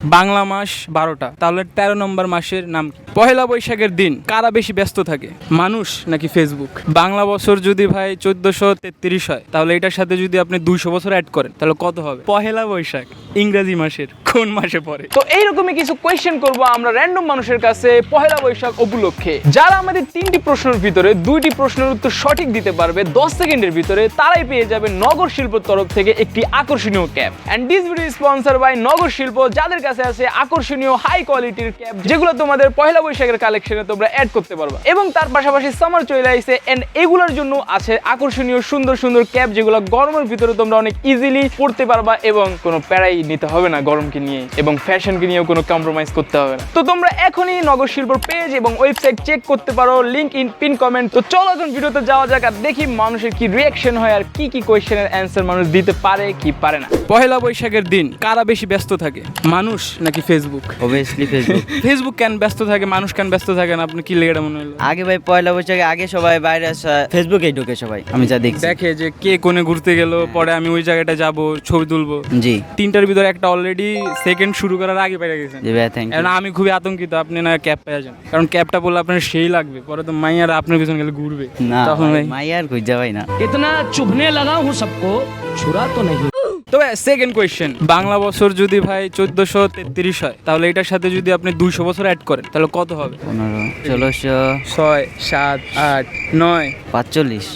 বাংলা মাস 12টা, তাহলে 13 নম্বর মাসের নাম কি? পহেলা বৈশাখের দিন কারা বেশি ব্যস্ত থাকে, মানুষ নাকি ফেসবুক? বাংলা বছর যদি ভাই 1433 হয়, তাহলে এটার সাথে যদি আপনি 200 বছর অ্যাড করেন তাহলে কত হবে? পহেলা বৈশাখ ইংরেজি মাসের কোন মাসে পড়ে? তো এইরকমই কিছু কোয়েশ্চেন করব আমরা র্যান্ডম মানুষের কাছে পহেলা বৈশাখ উপলক্ষে। যারা আমাদের 3টি প্রশ্নের ভিতরে 2টি প্রশ্নের উত্তর সঠিক দিতে পারবে 10 সেকেন্ডের ভিতরে, তারাই পেয়ে যাবে নগর শিল্পর তরফ থেকে একটি আকর্ষণীয় cap. And this video sponsor by নগর শিল্প, যাদের কাছে আছে আকর্ষণীয় হাই কোয়ালিটির ক্যাপ, যেগুলো তোমাদের পহেলা বৈশাখের কালেকশনে তোমরা অ্যাড করতে পারবে। এবং তার পাশাপাশি সামার চলে আসছে, এন্ড এগুলোর জন্য আছে আকর্ষণীয় সুন্দর সুন্দর ক্যাপ, যেগুলো গরমের ভিতরে তোমরা অনেক ইজিলি পড়তে পারবা এবং কোনো প্যারাই নিতে হবে না গরমকে নিয়ে, এবং ফ্যাশনকে নিয়েও কোনো কম্প্রোমাইজ করতে হবে না। তো তোমরা এখনই নগর শিল্পর পেজ এবং ওয়েবসাইট চেক করতে পারো, লিংক ইন পিন কমেন্ট। তো চলো এখন ভিডিওতে যাওয়া যাক আর দেখি মানুষের কি রিয়াকশন হয় আর কি কি কোয়েশ্চেনের অ্যান্সার মানুষ দিতে পারে কি পারে না। পহেলা বৈশাখের দিন কারা বেশি ব্যস্ত থাকে, মানুষ নাকি ফেসবুক? Obviously Facebook. ফেসবুক কেন ব্যস্ত থাকে, মানুষ কেন ব্যস্ত থাকে না? আপনি কি লেগে মনে হলো? আগে ভাই পয়লা বৈশাখে আগে সবাই বাইরে আসা ফেসবুকেই ঢুকে সবাই, আমি যা দেখছি। দেখে যে কে কোনে ঘুরতে গেল, পরে আমি ওই জায়গাটা যাব, ছবি তুলবো। জি 3টার ভিতরে একটা অলরেডি সেকেন্ড শুরু করার আগে পেয়ে গেছেন। জি ভাই, থ্যাংক ইউ। এখন আমি খুবই আতঙ্কিত আপনি না ক্যাপ পেয়ে যান, কারণ ক্যাপটা বললে আপনার সেই লাগবে, পরে তো মাইয়ারা আপনার পিছনে গেলে ঘুরবে না তখন ভাই। মাইয়ার কই যাবাই না। इतना चुभने लगा हूँ सबको, छुरा तो नहीं। তবে সেকেন্ড কোয়েশ্চেন, বাংলা বছর যদি ভাই 1433 হয়, তাহলে এটার সাথে যদি আপনি 200 বছর অ্যাড করেন তাহলে কত হবে? 15 1600 6 7 8 9 45।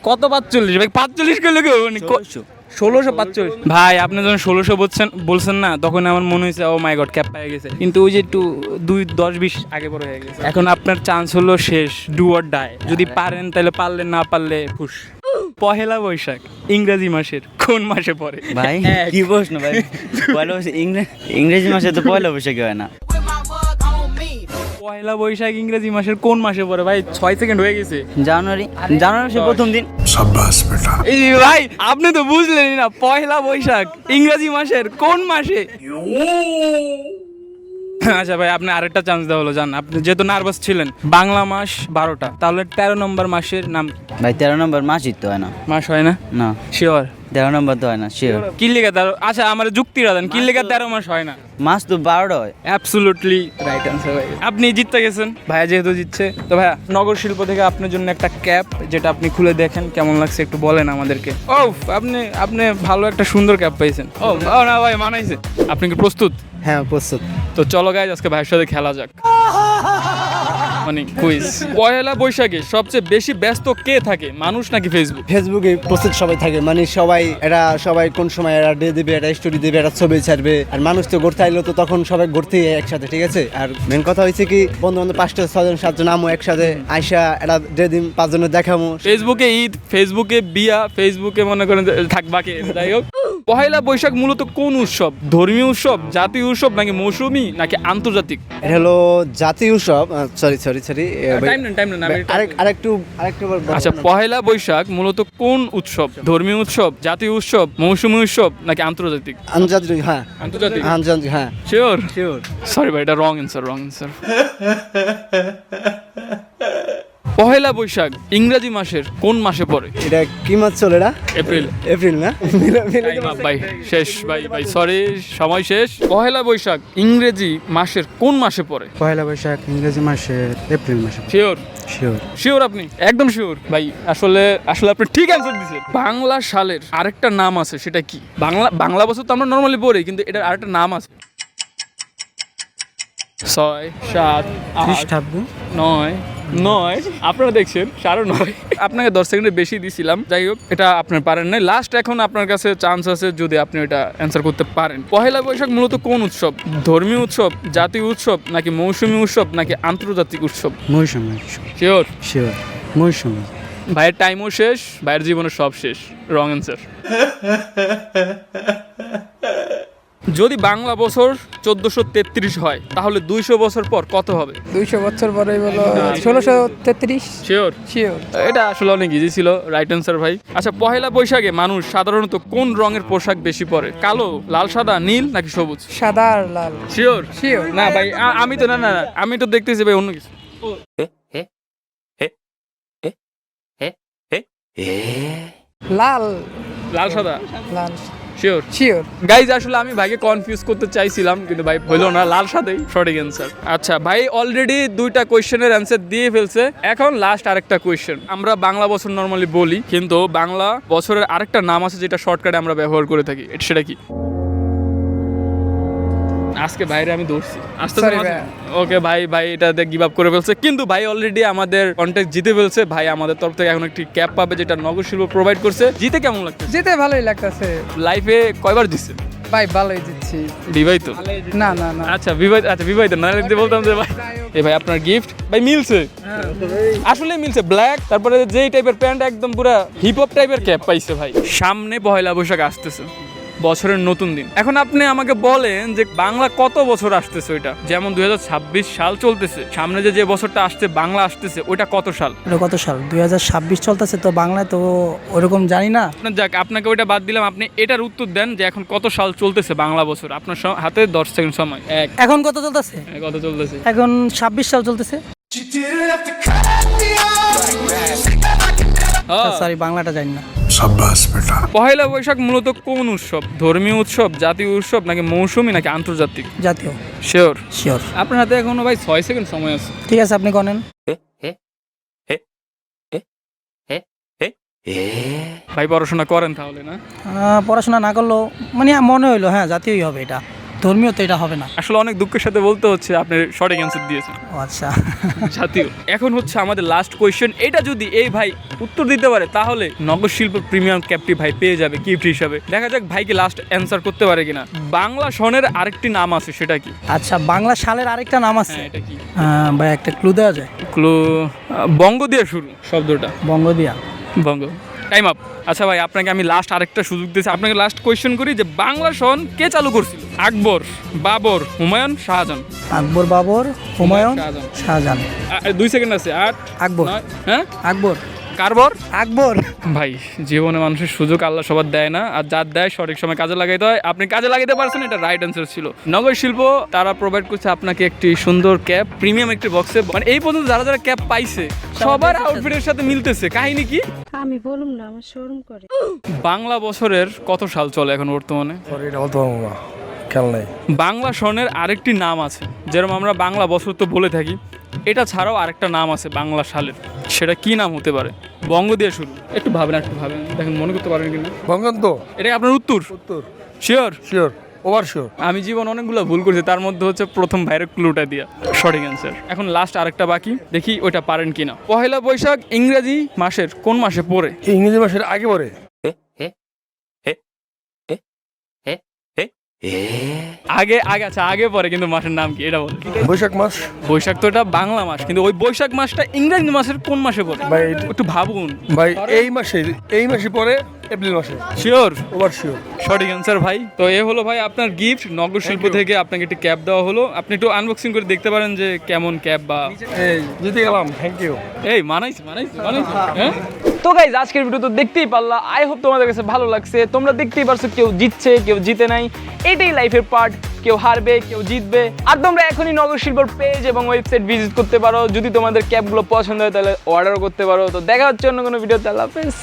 কত 45 ভাই? 45 করলে কেউ 1645 ভাই। আপনি যখন 1600 বলছেন না, তখন আমার মনে হয়েছে ও মাই গড ক্যাপ পেয়ে গেছে, কিন্তু ওই যে একটু 10-20 আগে পরে হয়ে গেছে। এখন আপনার চান্স হলো শেষ, ডু অর ডাই। যদি পারেন তাহলে, পারলেন না পারলে ফুস। পহেলা বৈশাখ ইংরেজি মাসের কোন মাসে পড়ে? ভাই কি প্রশ্ন ভাই? পয়লা বৈশাখ ইংরেজি মাসে তো পয়লা বৈশাখে হয় না। পহেলা বৈশাখ ইংরেজি মাসের কোন মাসে পড়ে ভাই? 6 সেকেন্ড হয়ে গেছে। জানুয়ারি সে প্রথম দিন। এই যে ভাই আপনি তো বুঝলেনই না, পহেলা বৈশাখ ইংরেজি মাসের কোন মাসে? আচ্ছা ভাই, আপনি আরেকটা চান্স দেওয়া হলো, জান আপনি যেহেতু নার্ভাস ছিলেন। বাংলা মাস 12টা, তাহলে 13 নম্বর মাসের নাম কি? ভাই 13 নম্বর মাসই তো হয় না। মাস হয় না? না শিওর? 13 নম্বর তো হয় না, শিওর। কি লিখে 13? আচ্ছা আমার যুক্তিটা দেন, কি লিখে 13 মাস হয় না? মাস তো 12টা হয়। অ্যাবসলিউটলি রাইট আনসার ভাই। আপনি জিততে গেছেন, ভাইয়া যেহেতু জিতছে। তো ভাইয়া নগর শিল্প থেকে আপনার জন্য একটা ক্যাপ, যেটা আপনি খুলে দেখেন কেমন লাগছে একটু বলেন আমাদেরকে। ও আপনি ভালো একটা সুন্দর ক্যাপ পেয়েছেন। ও না ভাই, মানাইছে। আপনি কি প্রস্তুত? হ্যাঁ প্রস্তুত। তো চলো গাইজ, আজকে ভাইয়ের সাথে খেলা যাক, মানে কুইজ। পয়লা বৈশাখে সবচেয়ে বেশি ব্যস্ত কে থাকে, মানুষ নাকি ফেসবুক? ফেসবুকে প্রস্তুত সবাই থাকে, মানে সবাই কোন সময় এরা ডে দেবে, এটা স্টোরি দেবে, এটা ছবি ছাড়বে। আর মানুষ তো ঘুরতে আইলো, তো তখন সবাই ঘুরতে একসাথে, ঠিক আছে। আর মেন কথা হয়েছে কি, বন্ধু বান্ধব 5টা 6জন 7জন আমো একসাথে আইসা এটা ডে দিন 5 জনের দেখামো। ফেসবুকে ঈদ, ফেসবুকে বিয়া, ফেসবুকে মনে করেন থাকবাকে। যাই হোক, পহেলা বৈশাখ মূলত কোন উৎসব? ধর্মীয় উৎসব, জাতীয় উৎসব, নাকি মৌসুমী, নাকি আন্তর্জাতিক? এটা হলো জাতীয় উৎসব। সরি টাইম নেন আরেকটু আচ্ছা, পহেলা বৈশাখ মূলত কোন উৎসব? ধর্মীয় উৎসব, জাতীয় উৎসব, মৌসুমী উৎসব, নাকি আন্তর্জাতিক? আন্তর্জাতিক। হ্যাঁ আন্তর্জাতিক। আন্তর্জাতিক, হ্যাঁ শিওর? শিওর। সরি ভাই, এটা রং অ্যান্সার। পহেলা বৈশাখ ইংরেজি মাসের কোন মাসে পড়ে? এটা কি মাস চলে? এটা এপ্রিল না? ভাই শেষ ভাই সরি, সময় শেষ। পহেলা বৈশাখ ইংরেজি মাসের কোন মাসে পড়ে? পয়লা বৈশাখ ইংরেজি মাসের এপ্রিল মাসে। শিওর? শিওর। শিওর আপনি? একদম শিওর ভাই। আসলে আপনি ঠিক অ্যান্সার দিয়েছেন। বাংলা সালের আরেকটা নাম আছে, সেটা কি? বাংলা বছর তো আমরা নর্মালি পড়ি, কিন্তু এটার আরেকটা নাম আছে। 6 7 8 খ্রিস্টাব্দ 9 আপনারা দেখছেন 9:30। আপনাকে 10 সেকেন্ডের বেশি দিছিলাম। যাই হোক, এটা আপনার পারেন নাই। লাস্ট এখন আপনার কাছে চান্স আছে, যদি আপনি এটা অ্যান্সার করতে পারেন। পহেলা বৈশাখ মূলত কোন উৎসব? ধর্মীয় উৎসব, জাতীয় উৎসব, নাকি মৌসুমী উৎসব, নাকি আন্তর্জাতিক উৎসব? মৌসুমী। শিওর? শিওর মৌসুমী। ভাইয়ের টাইমও শেষ, ভাইয়ের জীবনের সব শেষ। Wrong answer. যদি বাংলা বছর 1433 হয়, তাহলে 200 বছর পর কত হবে? 200 বছর পরে বলো 1633। শিওর? শিওর। এটা আসলে অনেক ইজি ছিল, রাইট অ্যান্সার ভাই। আচ্ছা, পহেলা বৈশাখে মানুষ সাধারণত কোন রঙের পোশাক বেশি পরে? কালো, লাল, সাদা, নীল, নাকি সবুজ? সাদা আর লাল। শিওর? শিওর। না ভাই, আমি তো না আমি তো দেখতেছি ভাই অন্য কিছু। লাল লাল সাদা লাল শিওর শিওর গাইজ আসলে আমি ভাইকে কনফিউজ করতে চাইছিলাম কিন্তু ভাই হইলো না, লাল সাদাই সঠিক অ্যান্সার। আচ্ছা ভাই অলরেডি 2টা কোয়েশ্চেনের অ্যান্সার দিয়ে ফেলছে, এখন লাস্ট আরেকটা কোয়েশ্চেন। আমরা বাংলা বছর নর্মালি বলি, কিন্তু বাংলা বছরের আরেকটা নাম আছে যেটা শর্টকাটে আমরা ব্যবহার করে থাকি, সেটা কি? আজকে বাইরে আমি দৌড়ছি Sorry ভাইয়া। ওকে ভাই এটাতে গিভ আপ করে ফেলছে, কিন্তু ভাই অলরেডি আমাদের কন্টেক্ট জিতে ফেলছে। ভাই আমাদের তরফ থেকে এখন একটি ক্যাপ পাবে যেটা নগর শিল্প প্রোভাইড করছে। জিতে কেমন লাগছে? যেতে ভালোই লাগতেছে লাইফে কয়বার দিচ্ছে? ভাই ভালোই দিচ্ছি। বিবাহিত? না না না আচ্ছা বিবাহিত না হলে বলতাম যে ভাই এই ভাই আপনার গিফট ভাই মিলছে, আসলে মিলছে। ব্ল্যাক, তারপরে যেই টাইপের প্যান্ট একদম পুরো হিপ হপ টাইপের ক্যাপ পাইছে ভাই। সামনে পহেলা বৈশাখ আসতেছে, বছরের নতুন দিন। এখন আপনি আমাকে বলেন যে বাংলা কত বছর আসতেছে ওইটা? যেমন 2026 সাল চলতেছে, সামনে যে বছরটা আসছে বাংলা আসতেছে, ওইটা কত সাল? এটা কত সাল? 2026 চলতেছে তো, বাংলায় তো ওরকম জানি না। যাক আপনাকে ওইটা বাদ দিলাম, আপনি এটার উত্তর দেন যে এখন কত সাল চলতেছে বাংলা বছর। আপনার হাতে 10 সেকেন্ড সময়। এখন কত চলতেছে? কত চলতেছে? এখন 26 সাল চলতেছে। সরি, বাংলাটা জানি না। পহেলা বৈশাখ মূলত কোন উৎসব? ধর্মীয় উৎসব, জাতীয় উৎসব, নাকি মৌসুমী, নাকি আন্তর্জাতিক? জাতীয়। শিওর? শিওর। আপনার হাতে এখনো ভাই 6 সেকেন্ড সময় আছে। ঠিক আছে, আপনি কনেন। ভাই পড়াশোনা করেন তাহলে না? পড়াশোনা না করলেও মানে মনে হইলো হ্যাঁ জাতীয়ই হবে এটা, ধর্মীয় তো এটা হবে না। আসলে অনেক দুঃখের সাথে বলতে হচ্ছে আপনি সঠিক অ্যান্সার দিয়েছেন, ও আচ্ছা। জাতীয়। এখন হচ্ছে আমাদের লাস্ট কোয়েশ্চেন, এটা যদি এই ভাই উত্তর দিতে পারে তাহলে নগর শিল্প প্রিমিয়াম ক্যাপটি ভাই পেয়ে যাবে গিফট হিসাবে। দেখা যাক ভাইকে লাস্ট অ্যান্সার করতে পারে কিনা। বাংলা সনের আরেকটি নাম আছে, সেটা কি? আচ্ছা, বাংলা সালের আরেকটা নাম আছে। হ্যাঁ, এটা কি? ভাই একটা ক্লু দেওয়া যায়? ক্লু বঙ্গ দিয়ে শুরু শব্দটা। বঙ্গ দিয়া। বঙ্গ। Time up. আচ্ছা ভাই আপনাকে আমি লাস্ট আরেকটা সুযোগ দিয়েছি, আপনাকে লাস্ট কোয়েশ্চেন করি যে বাংলা সন কে চালু করছিল? আকবর, বাবর, হুমায়ুন, শাহজাহান? আকবর, বাবর, হুমায়ুন, শাহজাহান। শাহজাহান। 2 সেকেন্ড আছে। 8, আকবর। 9, হ্যাঁ আকবর। কারবর? আকবর। ভাই জীবনে মানুষের সুযোগ আল্লাহ সবার দেয় না, আর যার দেয় সঠিক সময় কাজে লাগাইতে হয়। আপনি কাজে লাগাইতে পারছেন, এটা রাইট অ্যান্সার ছিল। নগর শিল্প তারা প্রোভাইড করছে আপনাকে একটি সুন্দর ক্যাপ, প্রিমিয়াম একটি বক্সে। মানে এই পর্যন্ত যারা যারা ক্যাপ পাইছে সবার আউটফিটের সাথে মিলতেছে। কাহিনী কি? আমি বলুম না, আমার শরম করে। বাংলা বছরের কত সাল চলে এখন বর্তমানে? এটা বলতে পারবো না, খেয়াল নেই। বাংলা সনের আরেকটি নাম আছে, যেরকম আমরা বাংলা বছর তো বলে থাকি, এটা ছাড়াও আরেকটা নাম আছে বাংলা সালের। সেটা কি নাম হতে পারে? বঙ্গ দিয়ে শুরু। একটু ভাবেন, দেখেন মনে করতে পারেন কিনা। বঙ্গান্ত। এটা আপনার উত্তর? উত্তর। শিওর? Sure, over sure. আমি জীবন অনেকগুলো ভুল করছি, তার মধ্যে হচ্ছে প্রথম ভাইয়ের ক্লুটা দিয়া সঠিক অ্যান্সার। এখন লাস্ট আরেকটা বাকি, দেখি ওইটা পারেন কিনা। পহেলা বৈশাখ ইংরেজি মাসের কোন মাসে পড়ে? ইংরেজি মাসের আগে পরে। আগে আচ্ছা আগে পরে, কিন্তু মাসের নাম কি এটা বলে? বৈশাখ মাস। বৈশাখ তো এটা বাংলা মাস, কিন্তু ওই বৈশাখ মাসটা ইংরেজি মাসের কোন মাসে পড়ে? ভাই একটু ভাবুন ভাই, এই মাসে পরে, এপ্রিল মাসে। শিওর? Over sure. সঠিক অ্যান্সার ভাই। তো এ হলো ভাই আপনার গিফট নগর শিল্প থেকে, আপনাকে একটি ক্যাপ দেওয়া হলো। আপনি একটু আনবক্সিং করে দেখতে পারেন যে কেমন ক্যাপ। বা এই জিতে গেলাম, থ্যাংক ইউ। এই মানাইছি হ্যাঁ। তো গাইজ আজকের ভিডিও তো দেখতেই পারলা, আই হোপ তোমাদের কাছে ভালো লাগছে। তোমরা দেখতেই পারছো কেউ জিতছে, কেউ জিতে নাই, এটাই লাইফের পার্ট। কেউ হারবে, কেউ জিতবে। আর তোমরা এখনই নগর শিল্পর পেজ এবং ওয়েবসাইট ভিজিট করতে পারো। যদি তোমাদের ক্যাপগুলো পছন্দ হয় তাহলে অর্ডারও করতে পারো। তো দেখা হচ্ছে অন্য কোনো ভিডিওতে। আল্লাহ হাফেজ।